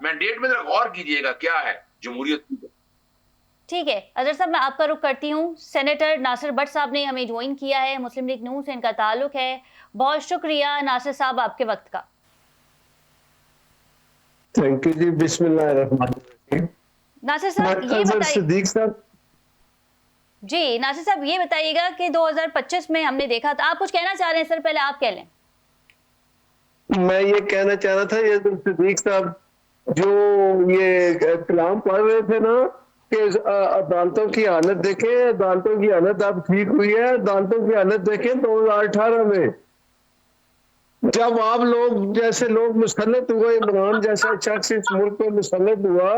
Mandate میں ذرا غور کیجئے گا کیا ہے جمہوریت کی. ٹھیک ہے اظہر صاحب میں آپ کا رخ کرتی ہوں. سینیٹر ناصر بٹ صاحب نے ہمیں جوائن کیا ہے, مسلم لیگ نون سے ان کا تعلق ہے. بہت شکریہ ناصر صاحب آپ کے وقت کا. تھینک یو جی. بسم اللہ الرحمن الرحیم. ناصر صاحب یہ بتائیے, صدیق صاحب جی ناصر صاحب یہ بتائیے گا کہ 2025 میں ہم نے دیکھا تھا, آپ کچھ کہنا چاہ رہے ہیں سر؟ پہلے آپ کہہ لیں. میں یہ کہنا چاہ رہا تھا, یہ صدیق صاحب جو یہ کلام پڑھ رہے تھے نا کہ عدالتوں کی حالت دیکھیں, عدالتوں کی حالت اب ٹھیک ہوئی ہے. عدالتوں کی حالت دیکھیں 2018 میں جب آپ لوگ جیسے لوگ مسلط ہوئے, عمران جیسا شخص اس ملک پہ مسلط ہوا,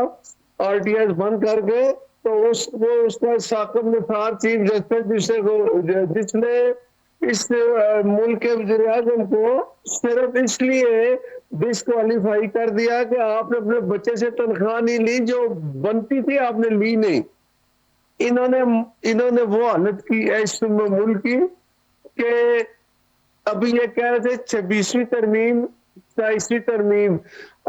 آر ٹی ایس بند کر گئے, تو اس کا ثاقب نثار چیف جسٹس جس نے اس ملک کے وزیر اعظم کو صرف اس لیے ڈسکوالیفائی کر دیا کہ آپ نے اپنے بچے سے تنخواہ نہیں لی, جو بنتی تھی آپ نے لی نہیں. انہوں نے وہ حالت کی ہے اس ملک کی کہ ابھی یہ کہہ رہے تھے 26ویں ترمیم 27ویں ترمیم.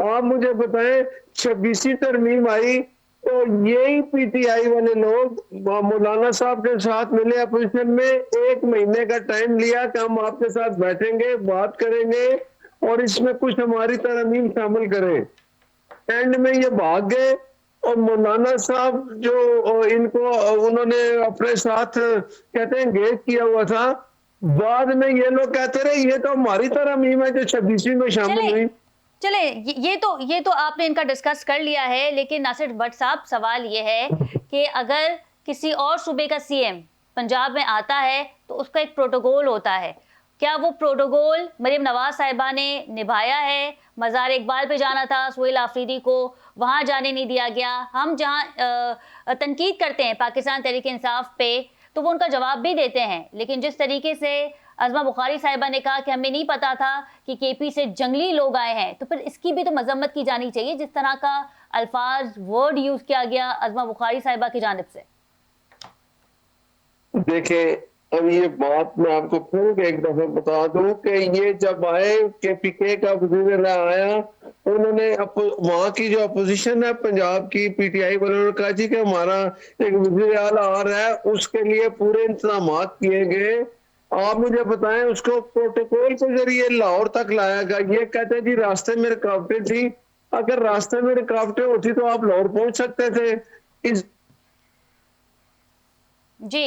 آپ مجھے بتائیں 26ویں ترمیم آئی تو یہی پی ٹی آئی والے لوگ مولانا صاحب کے ساتھ ملے اپوزیشن میں, 1 مہینے کا ٹائم لیا کہ ہم آپ کے ساتھ بیٹھیں گے, بات کریں گے اور اس میں کچھ ہماری ترمیم شامل کریں. اینڈ میں یہ بھاگ گئے اور مولانا صاحب جو ان کو انہوں نے اپنے ساتھ کہتے ہیں انگیج کیا ہوا تھا, بعد میں یہ لوگ کہتے رہے یہ تو ہماری ترمیم ہے جو 26ویں میں شامل ہوئی. چلے یہ تو آپ نے ان کا ڈسکس کر لیا ہے, لیکن ناصر بٹ صاحب سوال یہ ہے کہ اگر کسی اور صوبے کا سی ایم پنجاب میں آتا ہے تو اس کا ایک پروٹوکول ہوتا ہے, کیا وہ پروٹوکول مریم نواز صاحبہ نے نبھایا ہے؟ مزار اقبال پہ جانا تھا سہیل آفریدی کو, وہاں جانے نہیں دیا گیا. ہم جہاں تنقید کرتے ہیں پاکستان تحریک انصاف پہ تو وہ ان کا جواب بھی دیتے ہیں, لیکن جس طریقے سے عظمہ بخاری صاحبہ نے کہا کہ ہمیں نہیں پتا تھا کہ کے پی سے جنگلی لوگ آئے ہیں, تو پھر اس کی بھی تو مذمت کی جانی چاہیے جس طرح کا الفاظ ورڈ یوز کیا گیا عظمہ بخاری صاحبہ کی جانب سے. دیکھیں اب یہ بات میں آپ کو پھر ایک دفعہ بتا دوں کہ یہ جب آئے کے پی کے کا وزیر آیا, انہوں نے وہاں کی جو اپوزیشن ہے پنجاب کی پی ٹی آئی والوں نے کہا جی کہ ہمارا ایک وزیر اعلیٰ آ رہا ہے, اس کے لیے پورے انتظامات کیے گئے. آپ مجھے بتائیں اس کو پروٹوکول کے ذریعے لاہور تک لایا گیا. یہ کہتے ہیں جی راستے میں رکاوٹیں تھی, اگر راستے میں رکاوٹیں ہوتی تو آپ لاہور پہنچ سکتے تھے. جی